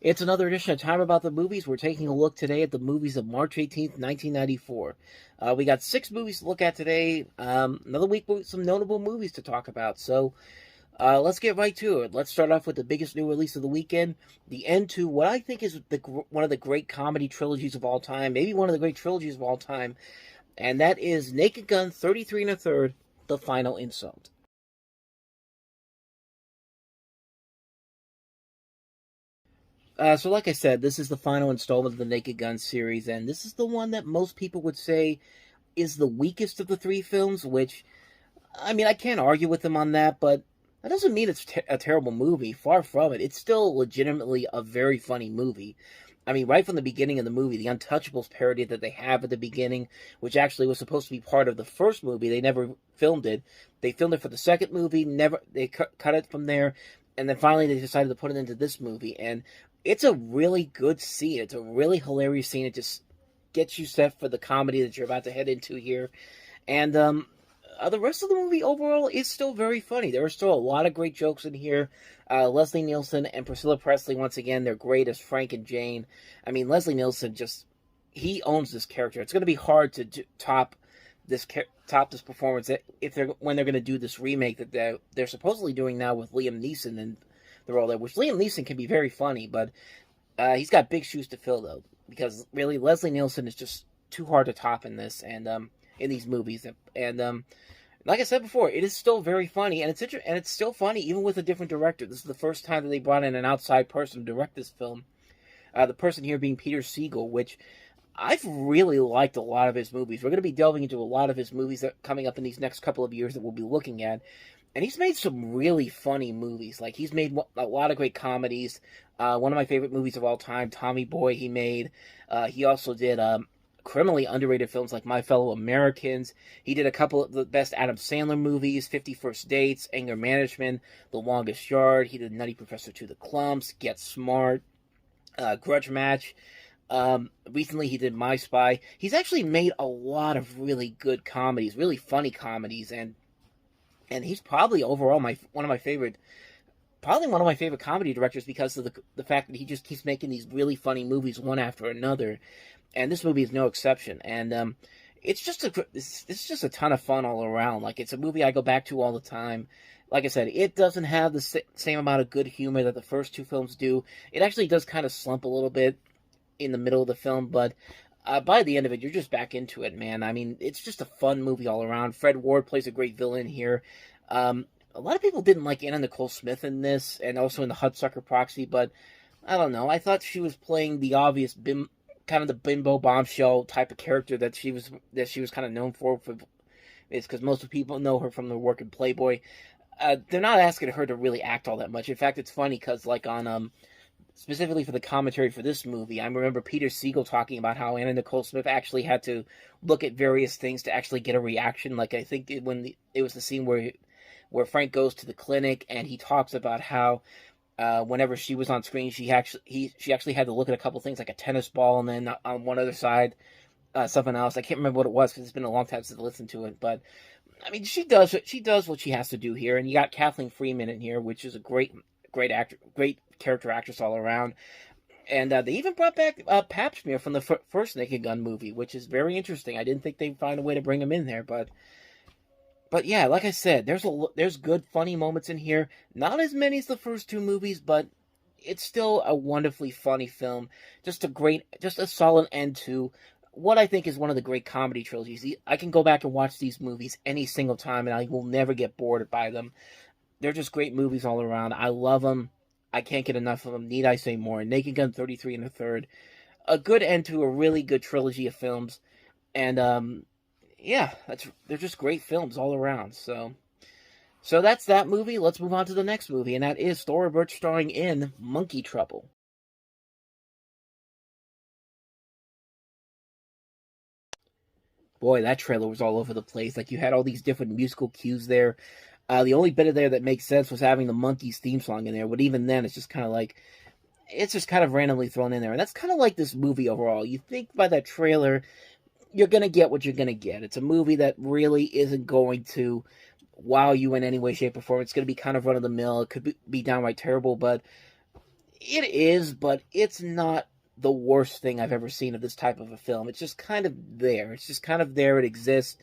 It's another edition of Time About the Movies. We're taking a look today at the movies of March 18th, 1994. We got 6 movies to look at today. Another week with some notable movies to talk about. So let's get right to it. Let's start off with the biggest new release of the weekend, the end to what I think is one of the great comedy trilogies of all time, maybe one of the great trilogies of all time, and that is Naked Gun 33 and a Third, The Final Insult. So like I said, this is the final installment of the Naked Gun series, and this is the one that most people would say is the weakest of the 3 films, which, I mean, I can't argue with them on that, but that doesn't mean it's a terrible movie. Far from it. It's still legitimately a very funny movie. I mean, right from the beginning of the movie, the Untouchables parody that they have at the beginning, which actually was supposed to be part of the first movie, they never filmed it. They filmed it for the second movie, never they cut it from there, and then finally they decided to put it into this movie. And it's a really good scene. It's a really hilarious scene. It just gets you set for the comedy that you're about to head into here. And the rest of the movie overall is still very funny. There are still a lot of great jokes in here. Leslie Nielsen and Priscilla Presley, once again, they're great as Frank and Jane. I mean, Leslie Nielsen he owns this character. It's going to be hard to top this performance if when they're going to do this remake that they're supposedly doing now with Liam Neeson and the role there, which Liam Neeson can be very funny, but he's got big shoes to fill though, because really Leslie Nielsen is just too hard to top in this and in these movies. And like I said before, it is still very funny, and it's still funny even with a different director. This is the first time that they brought in an outside person to direct this film. The person here being Peter Siegel, which I've really liked a lot of his movies. We're going to be delving into a lot of his movies that coming up in these next couple of years that we'll be looking at. And he's made some really funny movies. Like, he's made a lot of great comedies. One of my favorite movies of all time, Tommy Boy, he made. He also did criminally underrated films like My Fellow Americans. He did a couple of the best Adam Sandler movies, 50 First Dates, Anger Management, The Longest Yard. He did Nutty Professor to the Clumps, Get Smart, Grudge Match. Recently he did My Spy. He's actually made a lot of really good comedies, really funny comedies, and he's probably overall one of my favorite comedy directors because of the fact that he just keeps making these really funny movies one after another, and this movie is no exception. And it's just a ton of fun all around. Like, it's a movie I go back to all the time. Like I said, it doesn't have the same amount of good humor that the first 2 films do. It actually does kind of slump a little bit in the middle of the film, but by the end of it, you're just back into it, man. I mean, it's just a fun movie all around. Fred Ward plays a great villain here. A lot of people didn't like Anna Nicole Smith in this, and also in the Hudsucker Proxy, but I don't know. I thought she was playing the obvious kind of the bimbo bombshell type of character that she was kind of known for. It's because most of people know her from the work in Playboy. They're not asking her to really act all that much. In fact, it's funny because, like, on specifically for the commentary for this movie, I remember Peter Siegel talking about how Anna Nicole Smith actually had to look at various things to actually get a reaction. Like, I think it was the scene where Frank goes to the clinic and he talks about how whenever she was on screen, she actually had to look at a couple things like a tennis ball, and then on one other side something else. I can't remember what it was because it's been a long time since I listened to it, but I mean, she does what she has to do here. And you got Kathleen Freeman in here, which is a great actor, great character actress all around. And they even brought back Pap Smear from the first Naked Gun movie, which is very interesting. I didn't think they'd find a way to bring him in there, but yeah, like I said, there's good funny moments in here. Not as many as the first 2 movies, but it's still a wonderfully funny film. Just a solid end to what I think is one of the great comedy trilogies. I can go back and watch these movies any single time, and I will never get bored by them. They're just great movies all around. I love them. I can't get enough of them. Need I say more? Naked Gun 33 and a Third. A good end to a really good trilogy of films. And, yeah, they're just great films all around. So that's that movie. Let's move on to the next movie, and that is Thora Birch starring in Monkey Trouble. Boy, that trailer was all over the place. Like, you had all these different musical cues there. The only bit of there that makes sense was having the Monkeys theme song in there, but even then, it's just kind of randomly thrown in there. And that's kind of like this movie overall. You think by that trailer, you're going to get what you're going to get. It's a movie that really isn't going to wow you in any way, shape, or form. It's going to be kind of run of the mill. It could be downright terrible, but It is, but it's not the worst thing I've ever seen of this type of a film. It's just kind of there. It's just kind of there. It exists.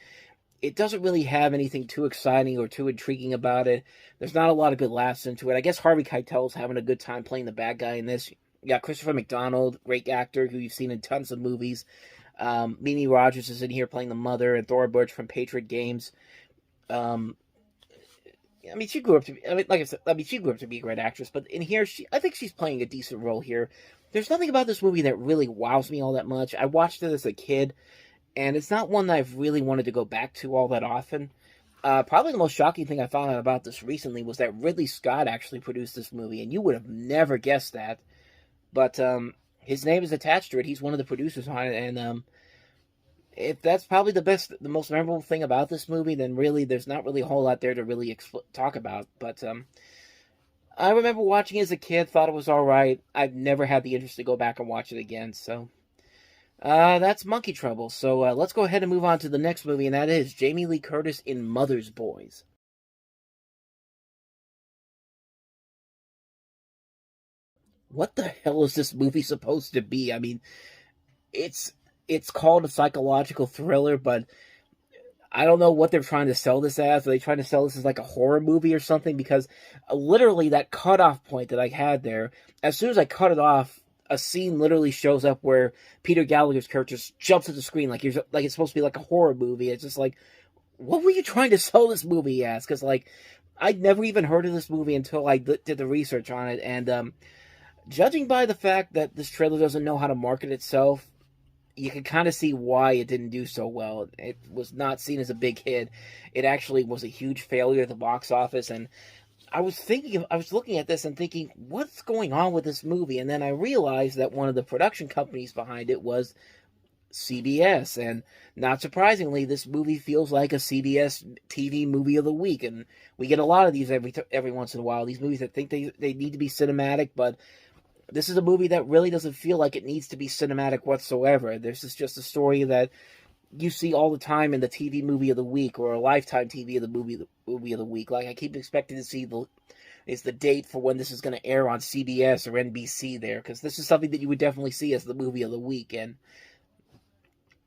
It doesn't really have anything too exciting or too intriguing about it. There's not a lot of good laughs into it. I guess Harvey Keitel's having a good time playing the bad guy in this. You got Christopher McDonald, great actor who you've seen in tons of movies. Mimi Rogers is in here playing the mother, and Thora Birch from Patriot Games. Um, I mean, she grew up to be. I mean, like I said, I mean, she grew up to be a great actress. But in here, I think she's playing a decent role here. There's nothing about this movie that really wows me all that much. I watched it as a kid, and it's not one that I've really wanted to go back to all that often. Probably the most shocking thing I found out about this recently was that Ridley Scott actually produced this movie, and you would have never guessed that. But his name is attached to it. He's one of the producers on it, and if that's probably the most memorable thing about this movie, then really there's not really a whole lot there to really talk about. But I remember watching it as a kid, thought it was all right. I've never had the interest to go back and watch it again. So that's Monkey Trouble. So let's go ahead and move on to the next movie, and that is Jamie Lee Curtis in Mother's Boys. What the hell is this movie supposed to be? I mean, it's it's called a psychological thriller, but I don't know what they're trying to sell this as. Are they trying to sell this as like a horror movie or something? Because literally that cutoff point that I had there, as soon as I cut it off, a scene literally shows up where Peter Gallagher's character just jumps at the screen like it's supposed to be like a horror movie. It's just like, what were you trying to sell this movie as? Because like I'd never even heard of this movie until I did the research on it, and judging by the fact that this trailer doesn't know how to market itself, you can kind of see why it didn't do so well. It was not seen as a big hit. It actually was a huge failure at the box office, and I was looking at this and thinking, what's going on with this movie? And then I realized that one of the production companies behind it was CBS, and not surprisingly, this movie feels like a CBS TV movie of the week, and we get a lot of these every once in a while. These movies that think they need to be cinematic, but this is a movie that really doesn't feel like it needs to be cinematic whatsoever. This is just a story that you see all the time in the TV movie of the week or a Lifetime TV of the movie of the week. Like I keep expecting to see the date for when this is going to air on CBS or NBC there, because this is something that you would definitely see as the movie of the week, and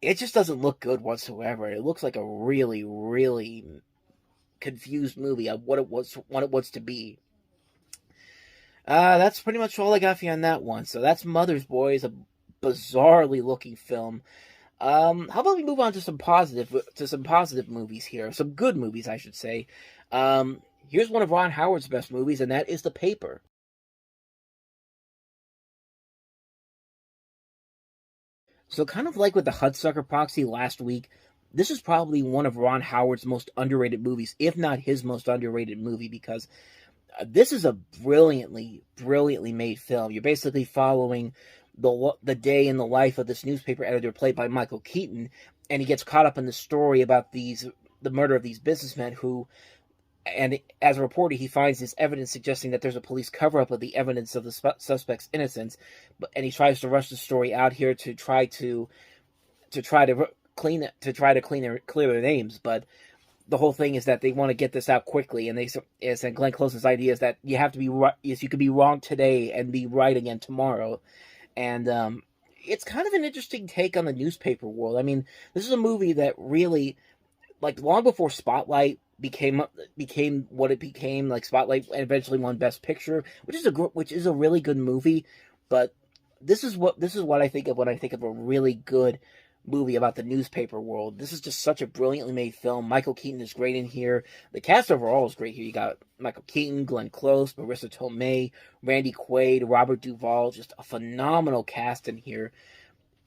it just doesn't look good whatsoever. It looks like a really, really confused movie of what it wants to be. That's pretty much all I got for you on that one. So that's Mother's Boys, a bizarrely looking film. How about we move on to some positive movies here, some good movies, I should say. Here's one of Ron Howard's best movies, and that is The Paper. So kind of like with the Hudsucker Proxy last week, this is probably one of Ron Howard's most underrated movies, if not his most underrated movie, because this is a brilliantly made film. You're basically following the day in the life of this newspaper editor played by Michael Keaton, and he gets caught up in the story about the murder of these businessmen who, and as a reporter, he finds this evidence suggesting that there's a police cover-up of the evidence of the suspect's innocence, and he tries to rush the story out here to try to clear their names, but the whole thing is that they want to get this out quickly, and and Glenn Close's idea is that you have to be right. Yes, you could be wrong today and be right again tomorrow, and it's kind of an interesting take on the newspaper world. I mean, this is a movie that really, like, long before Spotlight became what it became, like Spotlight eventually won Best Picture, which is a really good movie, but this is what I think of when I think of a really good movie about the newspaper world. This is just such a brilliantly made film. Michael Keaton is great in here. The cast overall is great here. You got Michael Keaton, Glenn Close, Marissa Tomei, Randy Quaid, Robert Duvall. Just a phenomenal cast in here.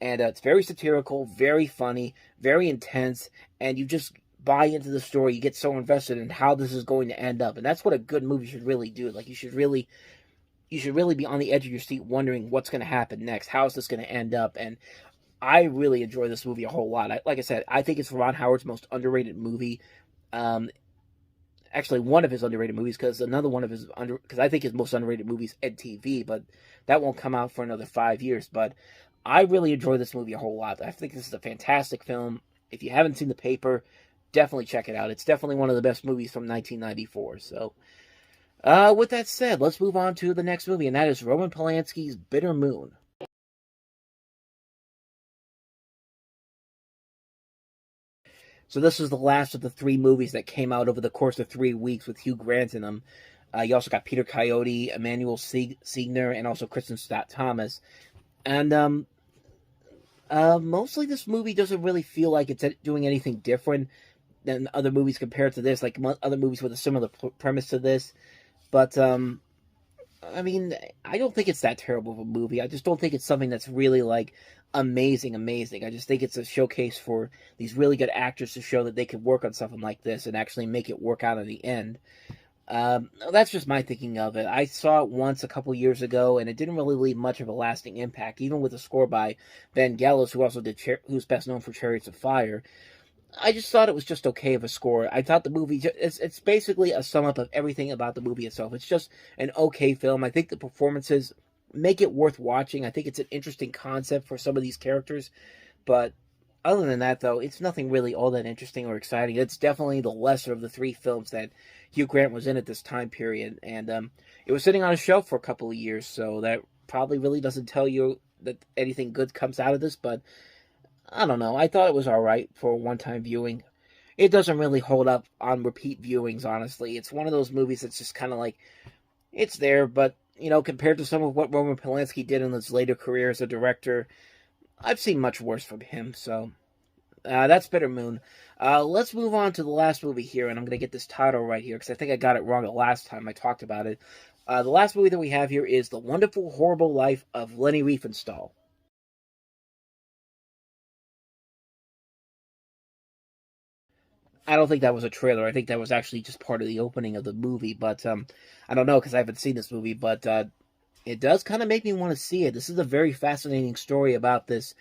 And it's very satirical, very funny, very intense, and you just buy into the story. You get so invested in how this is going to end up, and that's what a good movie should really do. Like, you should really be on the edge of your seat wondering what's going to happen next. How is this going to end up? And I really enjoy this movie a whole lot. Like I said, I think it's Ron Howard's most underrated movie. Um, Actually, one of his underrated movies, because another one of his because I think his most underrated movie is Ed TV, but that won't come out for another 5 years. But I really enjoy this movie a whole lot. I think this is a fantastic film. If you haven't seen The Paper, definitely check it out. It's definitely one of the best movies from 1994. So With that said, let's move on to the next movie, and that is Roman Polanski's Bitter Moon. So this is the last of the three movies that came out over the course of 3 weeks with Hugh Grant in them. You also got Peter Coyote, Emmanuel Siegner, and also Kristen Scott Thomas. And mostly this movie doesn't really feel like it's doing anything different than other movies compared to this, like other movies with a similar premise to this. But I mean, I don't think it's that terrible of a movie. I just don't think it's something that's really like amazing, amazing. I just think it's a showcase for these really good actors to show that they could work on something like this and actually make it work out in the end. That's just my thinking of it. I saw it once a couple years ago, and it didn't really leave much of a lasting impact, even with a score by Ben Gallows, who also did who's best known for Chariots of Fire. I just thought it was just okay of a score. I thought the movie it's basically a sum up of everything about the movie itself. It's just an okay film. I think the performances make it worth watching. I think it's an interesting concept for some of these characters, but other than that, though, it's nothing really all that interesting or exciting. It's definitely the lesser of the three films that Hugh Grant was in at this time period, and it was sitting on a shelf for a couple of years, so that probably really doesn't tell you that anything good comes out of this, but I don't know. I thought it was alright for a one-time viewing. It doesn't really hold up on repeat viewings, honestly. It's one of those movies that's just kind of like, it's there, but, compared to some of what Roman Polanski did in his later career as a director, I've seen much worse from him, so that's Bitter Moon. Let's move on to the last movie here, and I'm going to get this title right here, because I think I got it wrong the last time I talked about it. The last movie that we have here is The Wonderful Horrible Life of Leni Riefenstahl. I don't think that was a trailer. I think that was actually just part of the opening of the movie. But I don't know because I haven't seen this movie. But it does kind of make me want to see it. This is a very fascinating story about this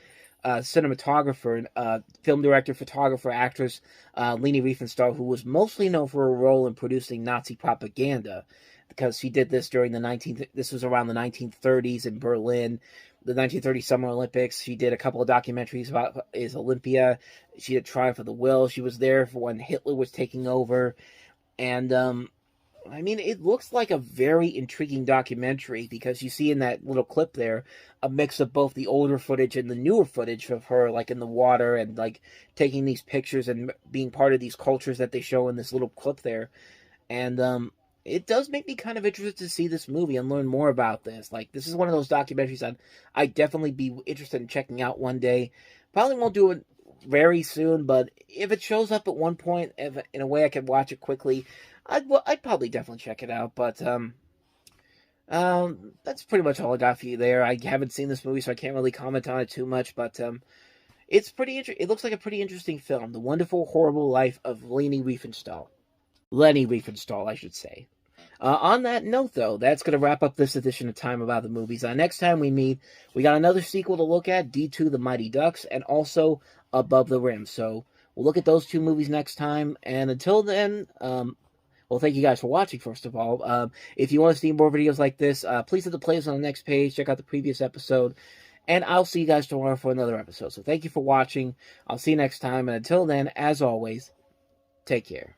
cinematographer, film director, photographer, actress, Leni Riefenstahl, who was mostly known for her role in producing Nazi propaganda, because she did this during the 19th. This was around the 1930s in Berlin, the 1930 Summer Olympics. She did a couple of documentaries about is Olympia. She did Triumph of the Will. She was there for when Hitler was taking over, and I mean, it looks like a very intriguing documentary because you see in that little clip there a mix of both the older footage and the newer footage of her, like in the water and like taking these pictures and being part of these cultures that they show in this little clip there. And it does make me kind of interested to see this movie and learn more about this. Like, this is one of those documentaries that I'd definitely be interested in checking out one day. Probably won't do it very soon, but if it shows up at one point, if, in a way I could watch it quickly, I'd probably definitely check it out. But that's pretty much all I got for you there. I haven't seen this movie, so I can't really comment on it too much. But it's pretty. It looks like a pretty interesting film, The Wonderful Horrible Life of Leni Riefenstahl. Leni Riefenstahl, I should say. On that note, though, that's going to wrap up this edition of Time About the Movies. Next time we meet, we got another sequel to look at, D2 The Mighty Ducks, and also Above the Rim. So we'll look at those two movies next time. And until then, well, thank you guys for watching, first of all. If you want to see more videos like this, please hit the playlist on the next page. Check out the previous episode. And I'll see you guys tomorrow for another episode. So thank you for watching. I'll see you next time. And until then, as always, take care.